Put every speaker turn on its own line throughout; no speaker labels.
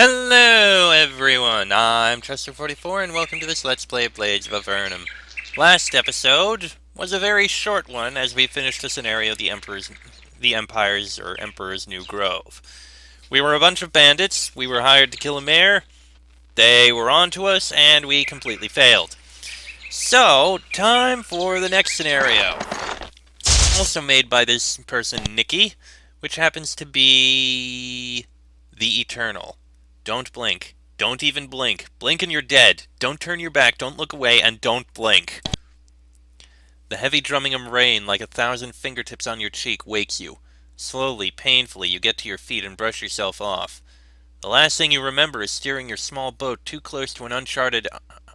Hello everyone, I'm Chester44 and welcome to this Let's Play of Blades of Avernum. Last episode was a very short one as we finished the scenario of the Emperor's New Grove. We were a bunch of bandits, we were hired to kill a mayor, they were on to us, and we completely failed. So, time for the next scenario. Also made by this person, Nikki, which happens to be the Eternal. Don't blink. Don't even blink. Blink and you're dead. Don't turn your back, don't look away, and don't blink. The heavy drumming of rain, like 1,000 fingertips on your cheek, wakes you. Slowly, painfully, you get to your feet and brush yourself off. The last thing you remember is steering your small boat too close to an uncharted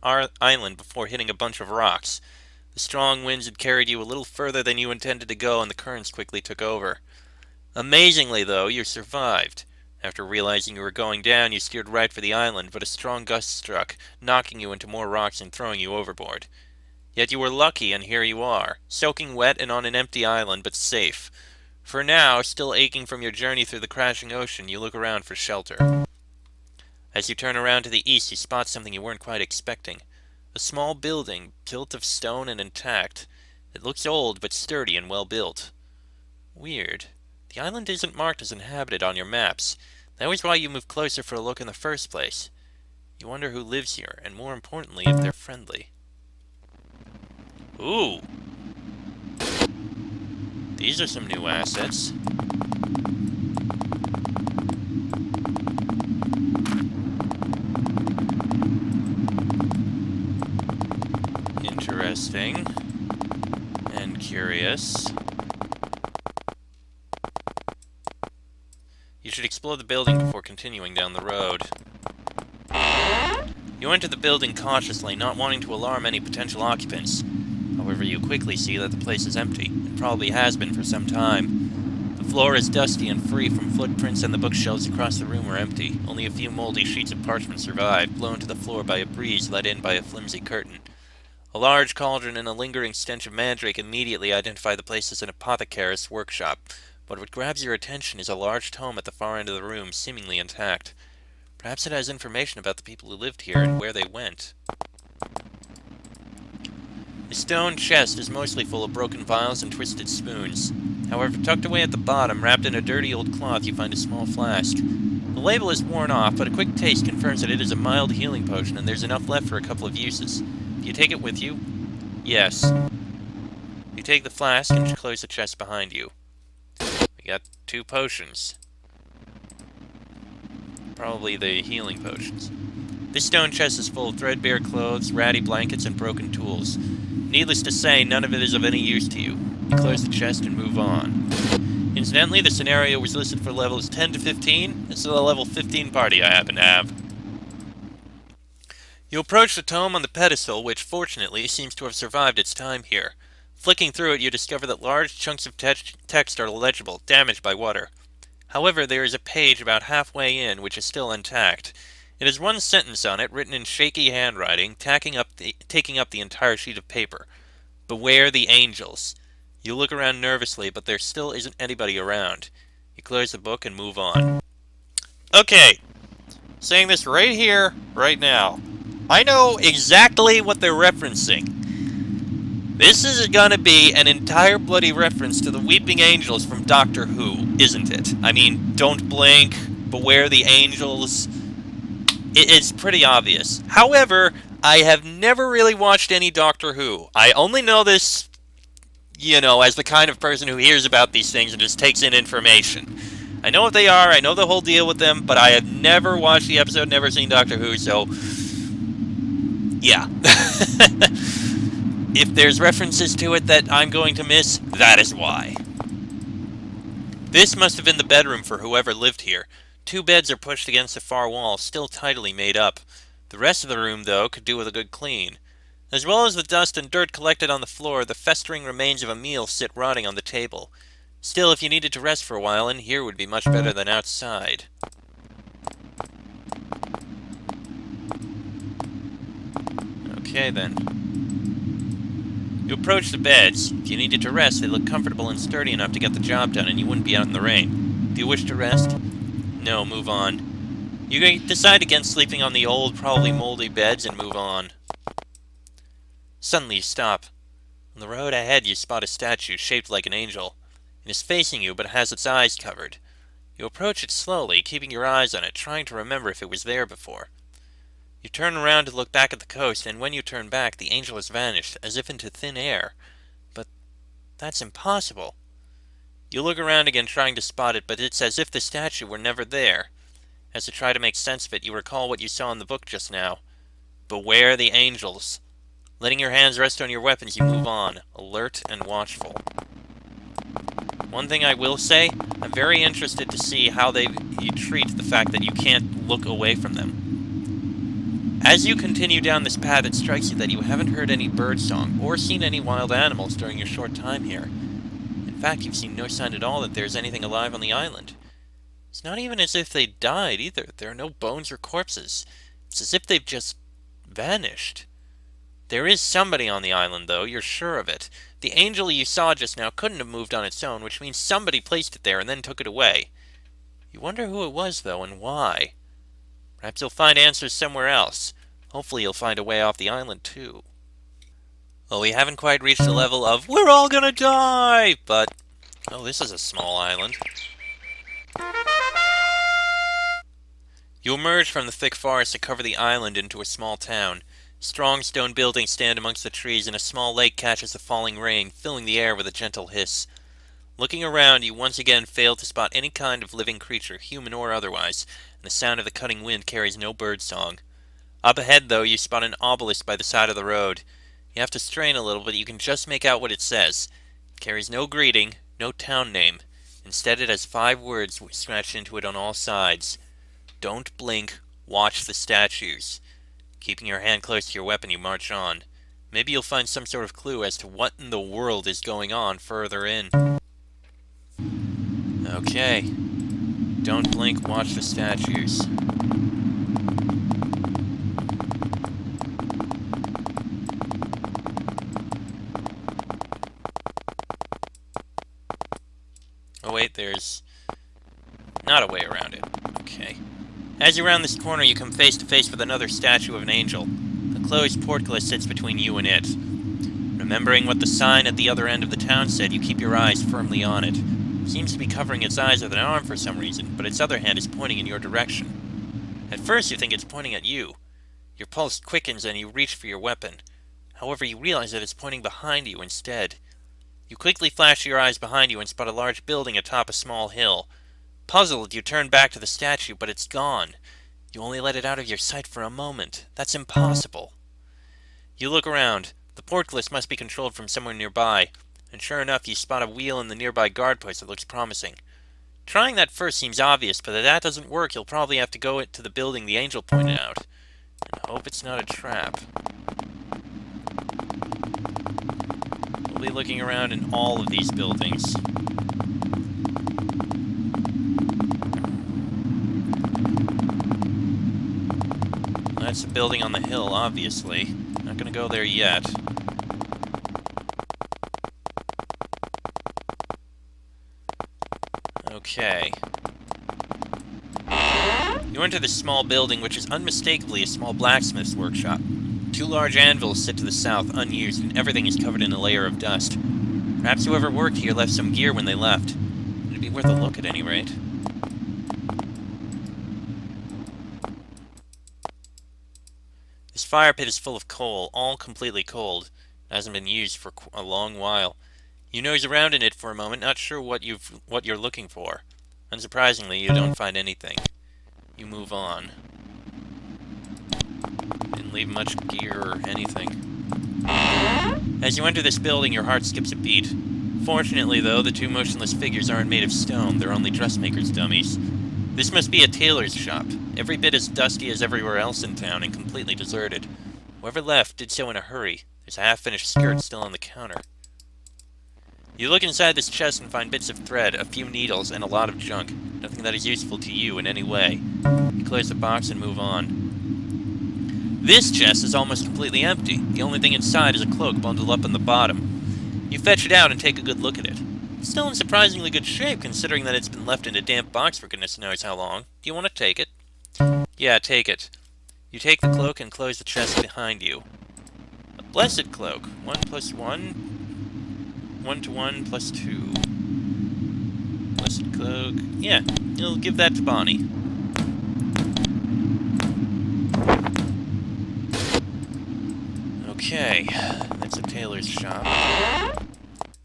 island before hitting a bunch of rocks. The strong winds had carried you a little further than you intended to go, and the currents quickly took over. Amazingly, though, you survived. After realizing you were going down, you steered right for the island, but a strong gust struck, knocking you into more rocks and throwing you overboard. Yet you were lucky, and here you are, soaking wet and on an empty island, but safe. For now, still aching from your journey through the crashing ocean, you look around for shelter. As you turn around to the east, you spot something you weren't quite expecting. A small building, built of stone and intact. It looks old, but sturdy and well built. Weird. The island isn't marked as inhabited on your maps. That was why you moved closer for a look in the first place. You wonder who lives here, and more importantly, if they're friendly. Ooh! These are some new assets. Interesting. And curious. You should explore the building before continuing down the road. You enter the building cautiously, not wanting to alarm any potential occupants. However, you quickly see that the place is empty, and probably has been for some time. The floor is dusty and free from footprints, and the bookshelves across the room are empty. Only a few moldy sheets of parchment survive, blown to the floor by a breeze let in by a flimsy curtain. A large cauldron and a lingering stench of mandrake immediately identify the place as an apothecarist's workshop. But what grabs your attention is a large tome at the far end of the room, seemingly intact. Perhaps it has information about the people who lived here and where they went. The stone chest is mostly full of broken vials and twisted spoons. However, tucked away at the bottom, wrapped in a dirty old cloth, you find a small flask. The label is worn off, but a quick taste confirms that it is a mild healing potion and there's enough left for a couple of uses. Do you take it with you? Yes. You take the flask and close the chest behind you. We got 2 potions. Probably the healing potions. This stone chest is full of threadbare clothes, ratty blankets, and broken tools. Needless to say, none of it is of any use to you. You close the chest and move on. Incidentally, the scenario was listed for levels 10 to 15. This is a level 15 party I happen to have. You approach the tome on the pedestal, which, fortunately, seems to have survived its time here. Flicking through it, you discover that large chunks of text are illegible, damaged by water. However, there is a page about halfway in which is still intact. It has one sentence on it, written in shaky handwriting, taking up the entire sheet of paper. Beware the angels. You look around nervously, but there still isn't anybody around. You close the book and move on. Okay, saying this right here, right now. I know exactly what they're referencing. This is gonna be an entire bloody reference to the Weeping Angels from Doctor Who, isn't it? I mean, don't blink, beware the angels. It's pretty obvious. However, I have never really watched any Doctor Who. I only know this, as the kind of person who hears about these things and just takes in information. I know what they are, I know the whole deal with them, but I have never watched the episode, never seen Doctor Who, so yeah. If there's references to it that I'm going to miss, that is why. This must have been the bedroom for whoever lived here. 2 beds are pushed against the far wall, still tidily made up. The rest of the room, though, could do with a good clean. As well as the dust and dirt collected on the floor, the festering remains of a meal sit rotting on the table. Still, if you needed to rest for a while, in here would be much better than outside. Okay, then. You approach the beds. If you needed to rest, they look comfortable and sturdy enough to get the job done, and you wouldn't be out in the rain. Do you wish to rest? No, move on. You decide against sleeping on the old, probably moldy beds and move on. Suddenly you stop. On the road ahead you spot a statue shaped like an angel. It is facing you but has its eyes covered. You approach it slowly, keeping your eyes on it, trying to remember if it was there before. You turn around to look back at the coast, and when you turn back, the angel has vanished, as if into thin air. But that's impossible. You look around again trying to spot it, but it's as if the statue were never there. As you try to make sense of it, you recall what you saw in the book just now. Beware the angels. Letting your hands rest on your weapons, you move on, alert and watchful. One thing I will say, I'm very interested to see how you treat the fact that you can't look away from them. As you continue down this path, it strikes you that you haven't heard any bird song or seen any wild animals during your short time here. In fact, you've seen no sign at all that there's anything alive on the island. It's not even as if they died either. There are no bones or corpses. It's as if they've just vanished. There is somebody on the island, though, you're sure of it. The angel you saw just now couldn't have moved on its own, which means somebody placed it there and then took it away. You wonder who it was, though, and why. Perhaps you'll find answers somewhere else. Hopefully you'll find a way off the island, too. Well, we haven't quite reached the level of, we're all gonna die! But, oh, this is a small island. You emerge from the thick forest that cover the island into a small town. Strong stone buildings stand amongst the trees, and a small lake catches the falling rain, filling the air with a gentle hiss. Looking around, you once again fail to spot any kind of living creature, human or otherwise, and the sound of the cutting wind carries no bird song. Up ahead, though, you spot an obelisk by the side of the road. You have to strain a little, but you can just make out what it says. It carries no greeting, no town name. Instead, it has 5 words scratched into it on all sides. Don't blink, watch the statues. Keeping your hand close to your weapon, you march on. Maybe you'll find some sort of clue as to what in the world is going on further in. Okay. Don't blink, watch the statues. Oh wait, there's not a way around it. Okay. As you round this corner, you come face to face with another statue of an angel. The closed portcullis sits between you and it. Remembering what the sign at the other end of the town said, you keep your eyes firmly on it. It seems to be covering its eyes with an arm for some reason, but its other hand is pointing in your direction. At first you think it's pointing at you. Your pulse quickens and you reach for your weapon. However, you realize that it's pointing behind you instead. You quickly flash your eyes behind you and spot a large building atop a small hill. Puzzled, you turn back to the statue, but it's gone. You only let it out of your sight for a moment. That's impossible. You look around. The portcullis must be controlled from somewhere nearby, and sure enough, you spot a wheel in the nearby guard post that looks promising. Trying that first seems obvious, but if that doesn't work, you'll probably have to go to the building the angel pointed out. And hope it's not a trap. We'll be looking around in all of these buildings. That's a building on the hill, obviously. Not gonna go there yet. Okay. You enter this small building, which is unmistakably a small blacksmith's workshop. 2 large anvils sit to the south, unused, and everything is covered in a layer of dust. Perhaps whoever worked here left some gear when they left. It'd be worth a look at any rate. This fire pit is full of coal, all completely cold. It hasn't been used for a long while. You nose around in it for a moment, not sure what you're looking for. Unsurprisingly, you don't find anything. You move on. Didn't leave much gear or anything. As you enter this building, your heart skips a beat. Fortunately, though, the 2 motionless figures aren't made of stone. They're only dressmakers' dummies. This must be a tailor's shop. Every bit as dusty as everywhere else in town and completely deserted. Whoever left did so in a hurry. There's a half-finished skirt still on the counter. You look inside this chest and find bits of thread, a few needles, and a lot of junk. Nothing that is useful to you in any way. You close the box and move on. This chest is almost completely empty. The only thing inside is a cloak bundled up in the bottom. You fetch it out and take a good look at it. It's still in surprisingly good shape, considering that it's been left in a damp box for goodness knows how long. Do you want to take it? Yeah, take it. You take the cloak and close the chest behind you. A blessed cloak. 1 plus 1. 1 to 1 plus 2. Blessed cloak. Yeah, you'll give that to Bonnie. Okay, that's a tailor's shop.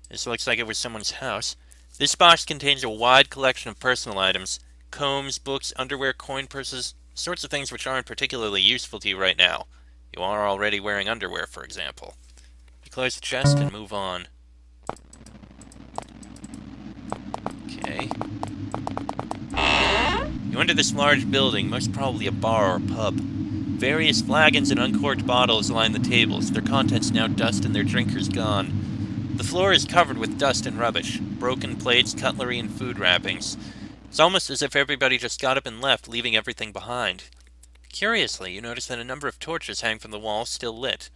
This looks like it was someone's house. This box contains a wide collection of personal items. Combs, books, underwear, coin purses, sorts of things which aren't particularly useful to you right now. You are already wearing underwear, for example. You close the chest and move on. Okay. You enter this large building, most probably a bar or pub. Various flagons and uncorked bottles line the tables, their contents now dust and their drinkers gone. The floor is covered with dust and rubbish, broken plates, cutlery, and food wrappings. It's almost as if everybody just got up and left, leaving everything behind. Curiously, you notice that a number of torches hang from the wall, still lit.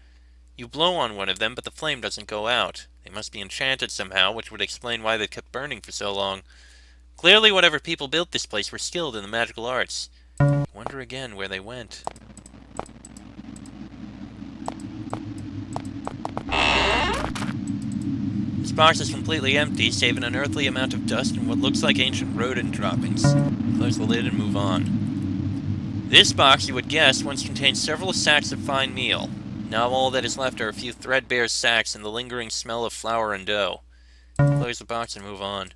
You blow on one of them, but the flame doesn't go out. They must be enchanted somehow, which would explain why they kept burning for so long. Clearly, whatever people built this place were skilled in the magical arts. I wonder again where they went. This box is completely empty, save an unearthly amount of dust and what looks like ancient rodent droppings. Close the lid and move on. This box, you would guess, once contained several sacks of fine meal. Now all that is left are a few threadbare sacks and the lingering smell of flour and dough. Close the box and move on.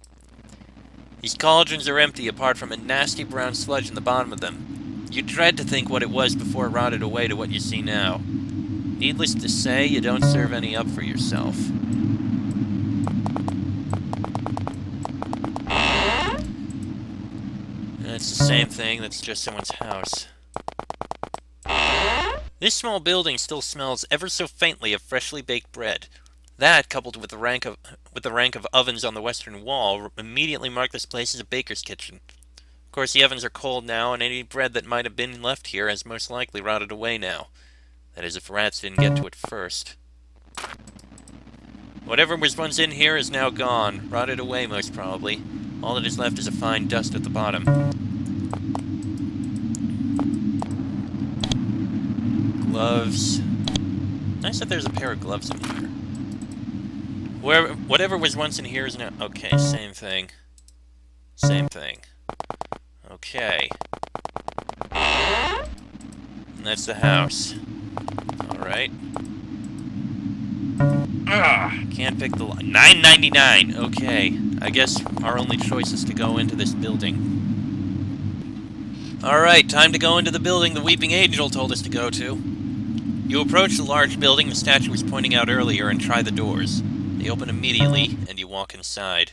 These cauldrons are empty apart from a nasty brown sludge in the bottom of them. You dread to think what it was before it rotted away to what you see now. Needless to say, you don't serve any up for yourself. It's the same thing, that's just someone's house. This small building still smells ever so faintly of freshly baked bread. That, coupled with the rank of ovens on the western wall, immediately mark this place as a baker's kitchen. Of course, the ovens are cold now, and any bread that might have been left here has most likely rotted away now. That is, if rats didn't get to it first. Whatever was once in here is now gone, rotted away most probably. All that is left is a fine dust at the bottom. Gloves. Nice that there's a pair of gloves in here. Whatever was once in here is now... Okay, same thing. Same thing. Okay. And that's the house. Alright. Can't pick the line. $9.99! Okay. I guess our only choice is to go into this building. Alright, time to go into the building the Weeping Angel told us to go to. You approach the large building the statue was pointing out earlier and try the doors. They open immediately, and you walk inside.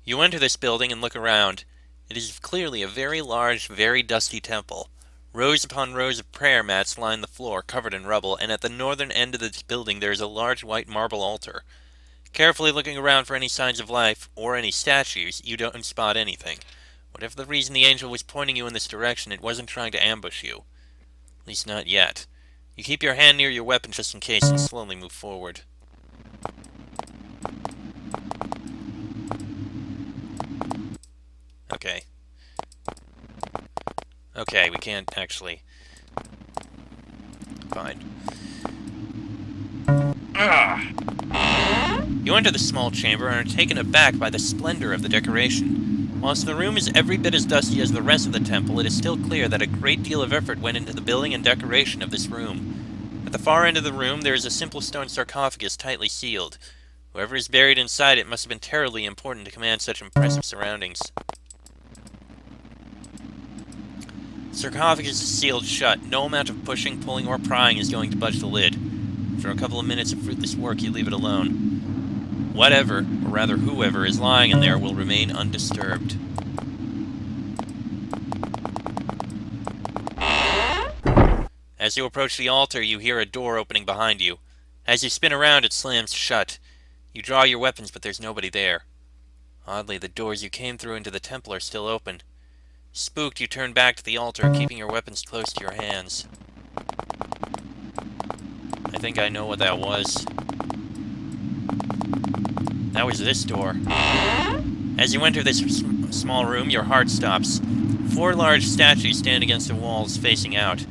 You enter this building and look around. It is clearly a very large, very dusty temple. Rows upon rows of prayer mats line the floor, covered in rubble, and at the northern end of this building there is a large white marble altar. Carefully looking around for any signs of life, or any statues, you don't spot anything. Whatever the reason the angel was pointing you in this direction, it wasn't trying to ambush you. At least not yet. You keep your hand near your weapon just in case and slowly move forward. Okay. Okay, we can't actually... Fine. You enter the small chamber and are taken aback by the splendor of the decoration. Whilst the room is every bit as dusty as the rest of the temple, it is still clear that a great deal of effort went into the building and decoration of this room. At the far end of the room, there is a simple stone sarcophagus tightly sealed. Whoever is buried inside it must have been terribly important to command such impressive surroundings. The sarcophagus is sealed shut. No amount of pushing, pulling, or prying is going to budge the lid. After a couple of minutes of fruitless work, you leave it alone. Whatever, or rather whoever, is lying in there will remain undisturbed. As you approach the altar, you hear a door opening behind you. As you spin around, it slams shut. You draw your weapons, but there's nobody there. Oddly, the doors you came through into the temple are still open. Spooked, you turn back to the altar, keeping your weapons close to your hands. I think I know what that was. That was this door. As you enter this small room, your heart stops. 4 large statues stand against the walls facing out.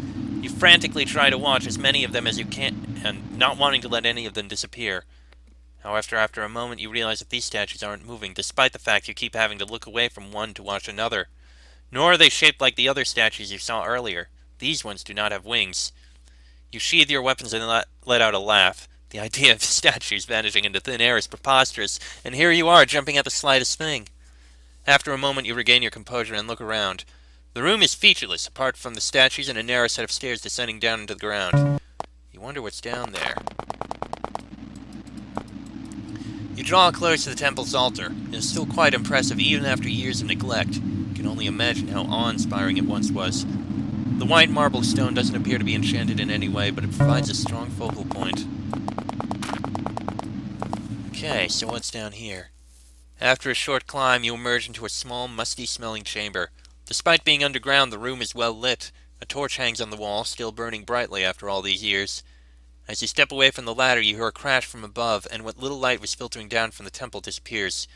You frantically try to watch as many of them as you can, and not wanting to let any of them disappear. However, after a moment you realize that these statues aren't moving, despite the fact you keep having to look away from one to watch another. Nor are they shaped like the other statues you saw earlier. These ones do not have wings. You sheathe your weapons and let out a laugh. The idea of statues vanishing into thin air is preposterous, and here you are jumping at the slightest thing. After a moment you regain your composure and look around. The room is featureless, apart from the statues and a narrow set of stairs descending down into the ground. You wonder what's down there. You draw close to the temple's altar. It is still quite impressive even after years of neglect. You can only imagine how awe-inspiring it once was. The white marble stone doesn't appear to be enchanted in any way, but it provides a strong focal point. Okay, so what's down here? After a short climb, you emerge into a small, musty-smelling chamber. Despite being underground, the room is well lit. A torch hangs on the wall, still burning brightly after all these years. As you step away from the ladder, you hear a crash from above, and what little light was filtering down from the temple disappears.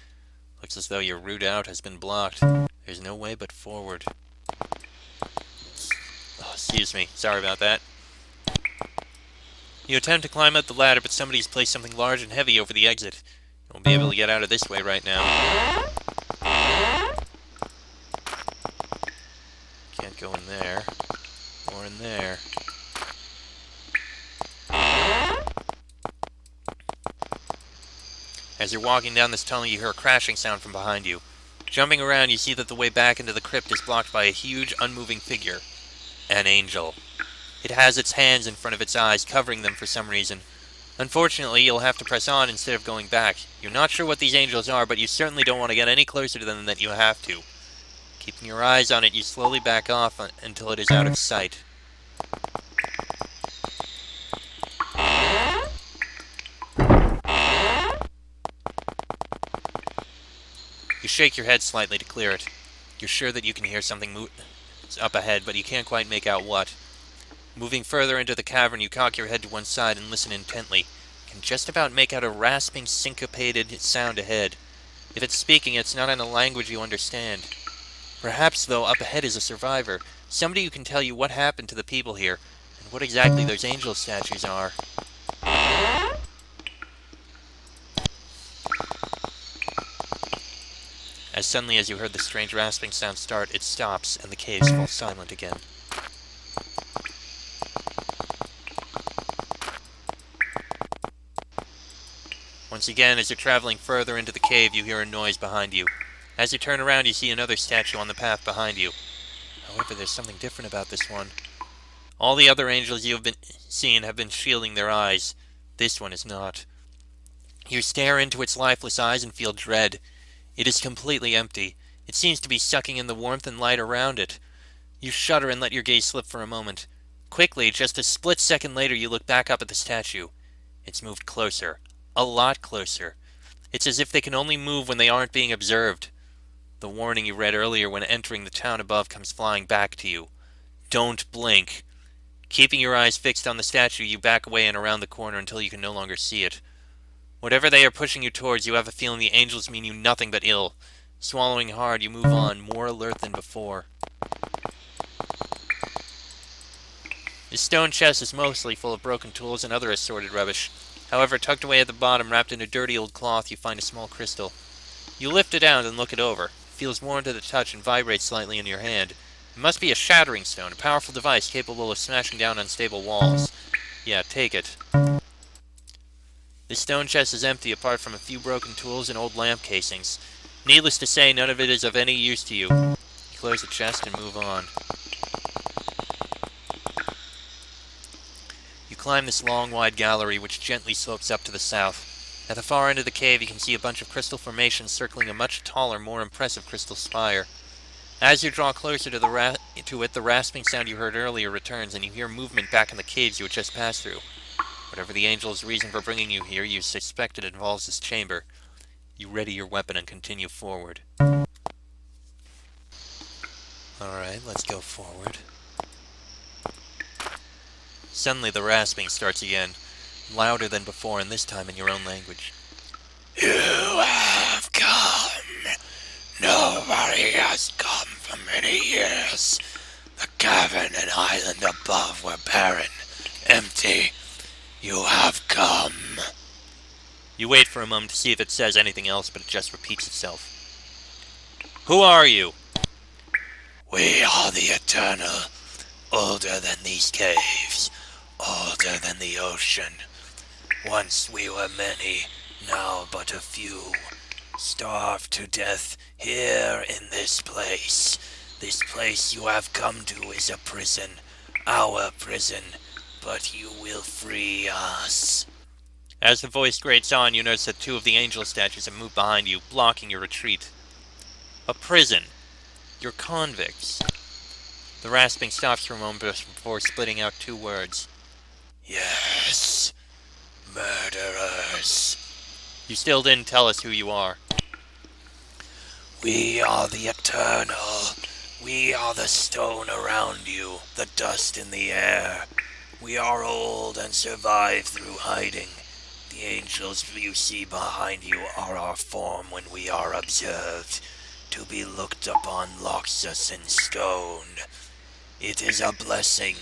Looks as though your route out has been blocked. There's no way but forward. Oh, excuse me. Sorry about that. You attempt to climb up the ladder, but somebody's placed something large and heavy over the exit. You won't be able to get out of this way right now. Can't go in there. Or in there. As you're walking down this tunnel, you hear a crashing sound from behind you. Jumping around, you see that the way back into the crypt is blocked by a huge, unmoving figure. An angel. It has its hands in front of its eyes, covering them for some reason. Unfortunately, you'll have to press on instead of going back. You're not sure what these angels are, but you certainly don't want to get any closer to them than you have to. Keeping your eyes on it, you slowly back off until it is out of sight. You shake your head slightly to clear it. You're sure that you can hear something up ahead, but you can't quite make out what. Moving further into the cavern, you cock your head to one side and listen intently. You can just about make out a rasping, syncopated sound ahead. If it's speaking, it's not in a language you understand. Perhaps, though, up ahead is a survivor. Somebody who can tell you what happened to the people here, and what exactly those angel statues are. As suddenly as you heard the strange rasping sound start, it stops, and the caves fall silent again. Once again, as you're traveling further into the cave, you hear a noise behind you. As you turn around, you see another statue on the path behind you. However, there's something different about this one. All the other angels you have been seen have been shielding their eyes. This one is not. You stare into its lifeless eyes and feel dread. It is completely empty. It seems to be sucking in the warmth and light around it. You shudder and let your gaze slip for a moment. Quickly, just a split second later, you look back up at the statue. It's moved closer. A lot closer. It's as if they can only move when they aren't being observed. The warning you read earlier when entering the town above comes flying back to you. Don't blink. Keeping your eyes fixed on the statue, you back away and around the corner until you can no longer see it. Whatever they are pushing you towards, you have a feeling the angels mean you nothing but ill. Swallowing hard, you move on, more alert than before. The stone chest is mostly full of broken tools and other assorted rubbish. However, tucked away at the bottom, wrapped in a dirty old cloth, you find a small crystal. You lift it out and look it over. It feels warm to the touch and vibrates slightly in your hand. It must be a shattering stone, a powerful device capable of smashing down unstable walls. Yeah, take it. The stone chest is empty apart from a few broken tools and old lamp casings. Needless to say, none of it is of any use to you. You close the chest and move on. You climb this long, wide gallery which gently slopes up to the south. At the far end of the cave, you can see a bunch of crystal formations circling a much taller, more impressive crystal spire. As you draw closer to it, the rasping sound you heard earlier returns, and you hear movement back in the caves you had just passed through. Whatever the angel's reason for bringing you here, you suspect it involves this chamber. You ready your weapon and continue forward. Alright, let's go forward. Suddenly the rasping starts again, louder than before, and this time in your own language. You have come. Nobody has come for me. many years, the cavern and island above were barren, empty. You have come. You wait for a moment to see if it says anything else, but it just repeats itself. Who are you? We are the Eternal, older than these caves, older than the ocean. Once we were many, now but a few, starved to death here in this place. This place you have come to is a prison, our prison, but you will free us. As the voice grates on, you notice that two of the angel statues have moved behind you, blocking your retreat. A prison. You're convicts. The rasping stops for a moment before splitting out two words. Yes. Murderers. You still didn't tell us who you are. We are the Eternal. We are the stone around you, the dust in the air. We are old and survive through hiding. The angels you see behind you are our form when we are observed. To be looked upon locks us in stone. It is a blessing.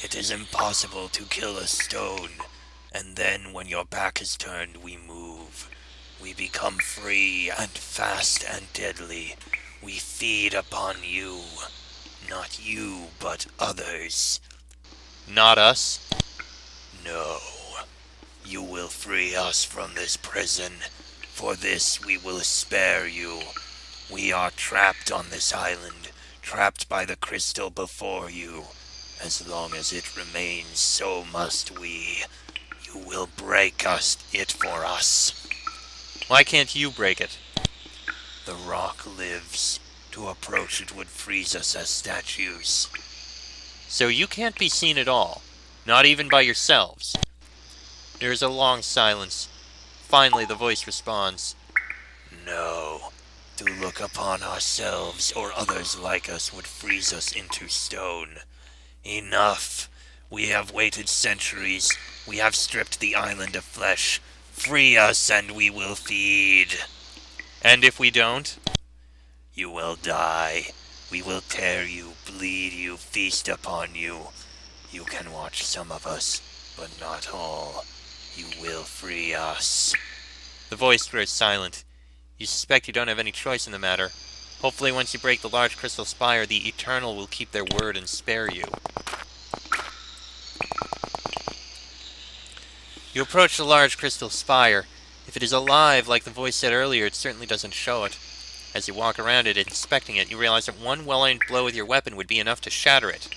It is impossible to kill a stone. And then when your back is turned, we move. We become free and fast and deadly. We feed upon you. Not you, but others. Not us? No. You will free us from this prison. For this we will spare you. We are trapped on this island, trapped by the crystal before you. As long as it remains, so must we. You will break it for us. Why can't you break it? The rock lives. To approach it would freeze us as statues. So you can't be seen at all, not even by yourselves. There is a long silence. Finally, the voice responds. No. To look upon ourselves or others like us would freeze us into stone. Enough. We have waited centuries. We have stripped the island of flesh. Free us and we will feed. And if we don't? You will die. We will tear you, bleed you, feast upon you. You can watch some of us, but not all. You will free us. The voice grows silent. You suspect you don't have any choice in the matter. Hopefully once you break the large crystal spire, the Eternal will keep their word and spare you. You approach the large crystal spire. If it is alive, like the voice said earlier, it certainly doesn't show it. As you walk around it, inspecting it, you realize that one well-aimed blow with your weapon would be enough to shatter it.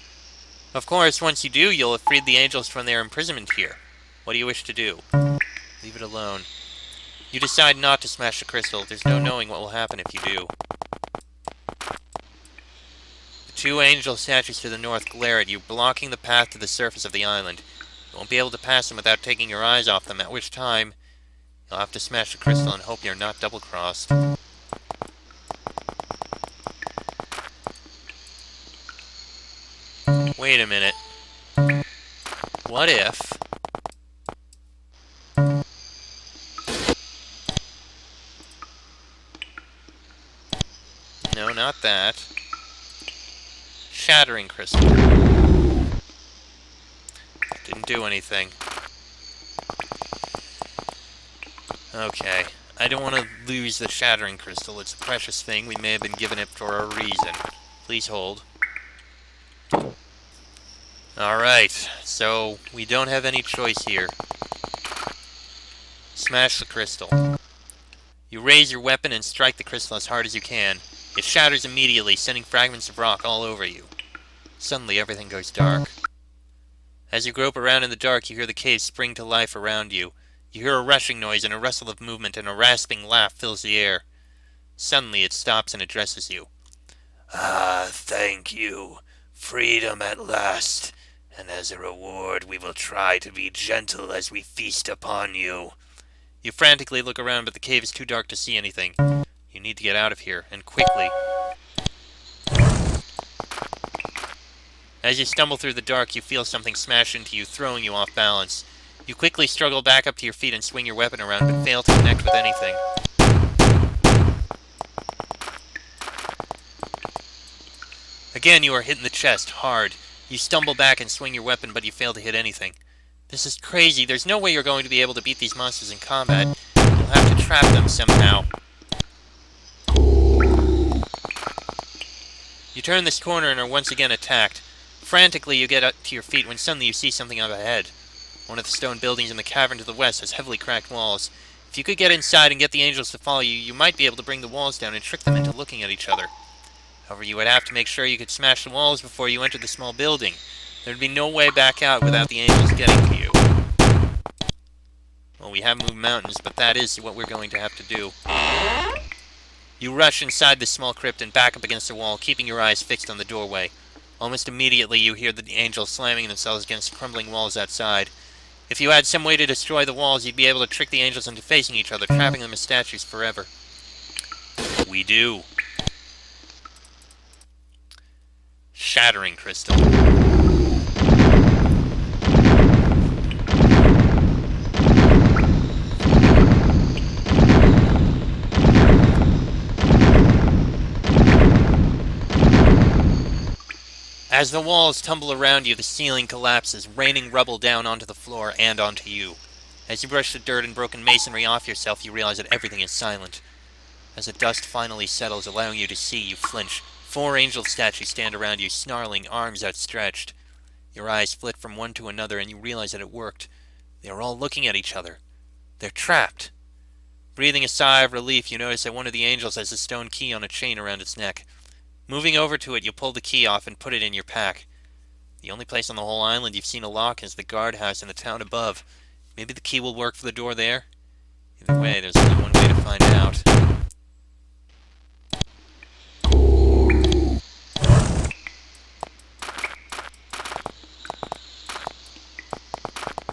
Of course, once you do, you'll have freed the angels from their imprisonment here. What do you wish to do? Leave it alone. You decide not to smash the crystal. There's no knowing what will happen if you do. The two angel statues to the north glare at you, blocking the path to the surface of the island. You won't be able to pass them without taking your eyes off them, at which time you'll have to smash the crystal and hope you're not double-crossed. Wait a minute. What if... No, not that. Shattering crystal. Didn't do anything. Okay. I don't want to lose the shattering crystal. It's a precious thing. We may have been given it for a reason. Please hold. Alright, so we don't have any choice here. Smash the crystal. You raise your weapon and strike the crystal as hard as you can. It shatters immediately, sending fragments of rock all over you. Suddenly, everything goes dark. As you grope around in the dark, you hear the cave spring to life around you. You hear a rushing noise and a rustle of movement, and a rasping laugh fills the air. Suddenly, it stops and addresses you. Ah, thank you. Freedom at last. And as a reward, we will try to be gentle as we feast upon you. You frantically look around, but the cave is too dark to see anything. You need to get out of here, and quickly. As you stumble through the dark, you feel something smash into you, throwing you off balance. You quickly struggle back up to your feet and swing your weapon around, but fail to connect with anything. Again, you are hit in the chest, hard. You stumble back and swing your weapon, but you fail to hit anything. This is crazy. There's no way you're going to be able to beat these monsters in combat. You'll have to trap them somehow. You turn this corner and are once again attacked. Frantically, you get up to your feet when suddenly you see something up ahead. One of the stone buildings in the cavern to the west has heavily cracked walls. If you could get inside and get the angels to follow you, you might be able to bring the walls down and trick them into looking at each other. However, you would have to make sure you could smash the walls before you entered the small building. There would be no way back out without the angels getting to you. Well, we have moved mountains, but that is what we're going to have to do. You rush inside this small crypt and back up against the wall, keeping your eyes fixed on the doorway. Almost immediately, you hear the angels slamming themselves against crumbling walls outside. If you had some way to destroy the walls, you'd be able to trick the angels into facing each other, trapping them as statues forever. We do. Shattering crystal. As the walls tumble around you, the ceiling collapses, raining rubble down onto the floor and onto you. As you brush the dirt and broken masonry off yourself, you realize that everything is silent. As the dust finally settles, allowing you to see, you flinch. 4 angel statues stand around you, snarling, arms outstretched. Your eyes flit from one to another, and you realize that it worked. They are all looking at each other. They're trapped. Breathing a sigh of relief, you notice that one of the angels has a stone key on a chain around its neck. Moving over to it, you pull the key off and put it in your pack. The only place on the whole island you've seen a lock is the guardhouse in the town above. Maybe the key will work for the door there? Either way, there's only one way to find out.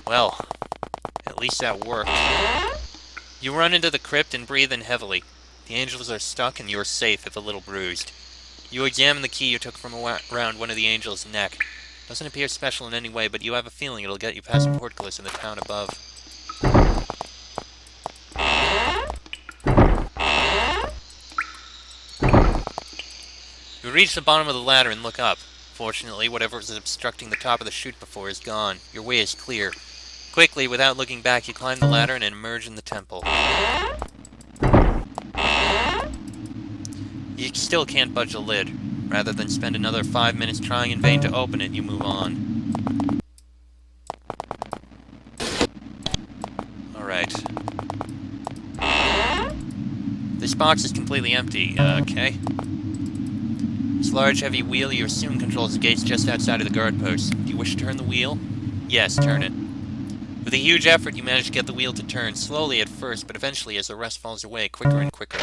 Well, at least that worked. You run into the crypt and breathe in heavily. The angels are stuck and you're safe, if a little bruised. You examine the key you took from around one of the angels' neck. Doesn't appear special in any way, but you have a feeling it'll get you past the portcullis in the town above. You reach the bottom of the ladder and look up. Fortunately, whatever was obstructing the top of the chute before is gone. Your way is clear. Quickly, without looking back, you climb the ladder and emerge in the temple. You still can't budge the lid. Rather than spend another 5 minutes trying in vain to open it, you move on. Alright. This box is completely empty. Okay. This large, heavy wheel you assume controls the gates just outside of the guard post. Do you wish to turn the wheel? Yes, turn it. With a huge effort, you manage to get the wheel to turn, slowly at first, but eventually as the rest falls away, quicker and quicker.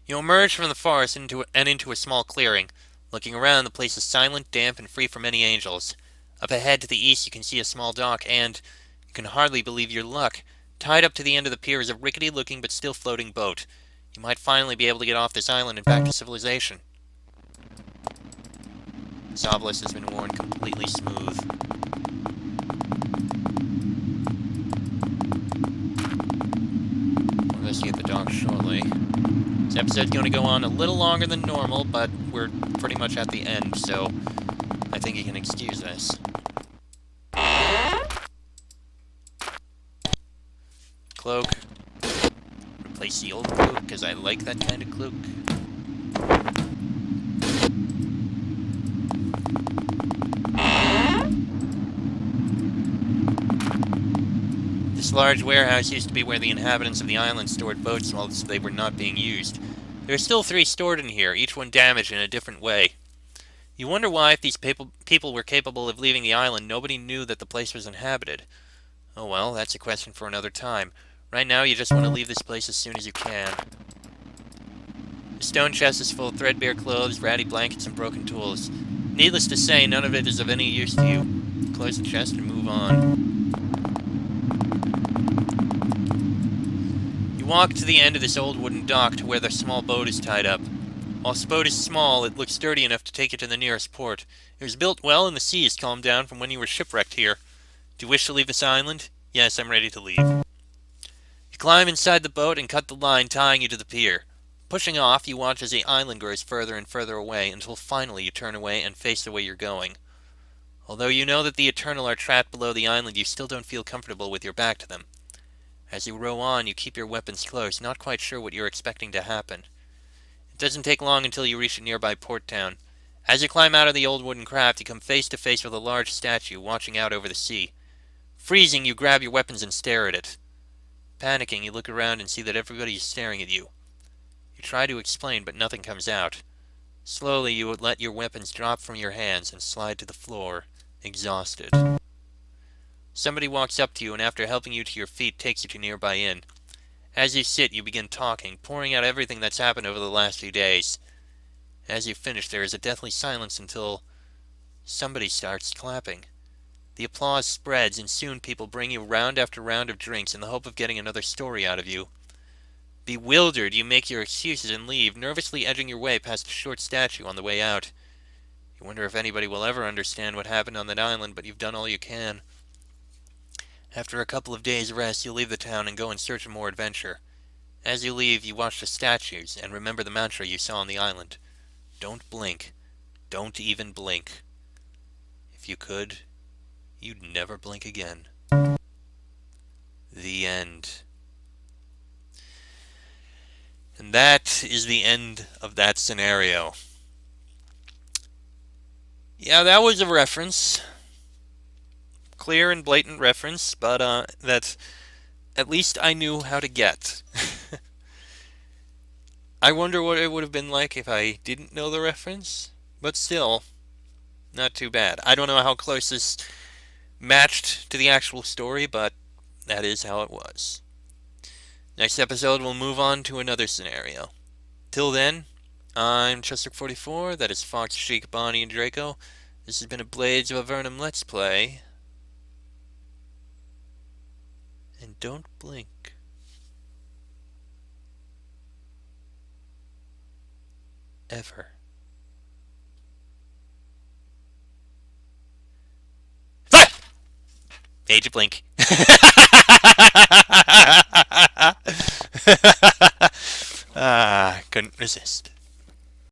You emerge from the forest into a small clearing. Looking around, the place is silent, damp, and free from any angels. Up ahead to the east, you can see a small dock, and you can hardly believe your luck. Tied up to the end of the pier is a rickety-looking but still floating boat. You might finally be able to get off this island and back to civilization. This obelisk has been worn completely smooth. We'll investigate the dock shortly. This episode's going to go on a little longer than normal, but we're pretty much at the end, so I think you can excuse us. Cloak. Replace the old cloak, because I like that kind of cloak. This large warehouse used to be where the inhabitants of the island stored boats while they were not being used. There are still 3 stored in here, each one damaged in a different way. You wonder why, if these people were capable of leaving the island, nobody knew that the place was inhabited. Oh well, that's a question for another time. Right now, you just want to leave this place as soon as you can. The stone chest is full of threadbare clothes, ratty blankets, and broken tools. Needless to say, none of it is of any use to you. Close the chest and move on. You walk to the end of this old wooden dock to where the small boat is tied up. While this boat is small, it looks sturdy enough to take you to the nearest port. It was built well, and the sea has calmed down from when you were shipwrecked here. Do you wish to leave this island? Yes, I'm ready to leave. You You climb inside the boat and cut the line tying you to the pier. Pushing off, you watch as the island grows further and further away until finally you turn away and face the way you're going. Although you know that the Eternal are trapped below the island, you still don't feel comfortable with your back to them. As you row on, you keep your weapons close, not quite sure what you're expecting to happen. It doesn't take long until you reach a nearby port town. As you climb out of the old wooden craft, you come face to face with a large statue watching out over the sea. Freezing, you grab your weapons and stare at it. Panicking, you look around and see that everybody is staring at you. You try to explain, but nothing comes out. Slowly, you would let your weapons drop from your hands and slide to the floor, exhausted. Somebody walks up to you and after helping you to your feet takes you to a nearby inn. As you sit, you begin talking, pouring out everything that's happened over the last few days. As you finish, there is a deathly silence until somebody starts clapping. The applause spreads, and soon people bring you round after round of drinks in the hope of getting another story out of you. Bewildered, you make your excuses and leave, nervously edging your way past a short statue on the way out. You wonder if anybody will ever understand what happened on that island, but you've done all you can. After a couple of days' rest, you leave the town and go in search of more adventure. As you leave, you watch the statues and remember the mantra you saw on the island. Don't blink. Don't even blink. If you could, you'd never blink again. The end. And that is the end of that scenario. Yeah, that was a reference. Clear and blatant reference, but that at least I knew how to get. I wonder what it would have been like if I didn't know the reference, but still, not too bad. I don't know how close this matched to the actual story, but that is how it was. Next episode, we'll move on to another scenario. Till then, I'm Chester44, that is Fox, Sheik, Bonnie, and Draco. This has been a Blades of Avernum Let's Play. And don't blink. Ever. Made you blink. Couldn't resist.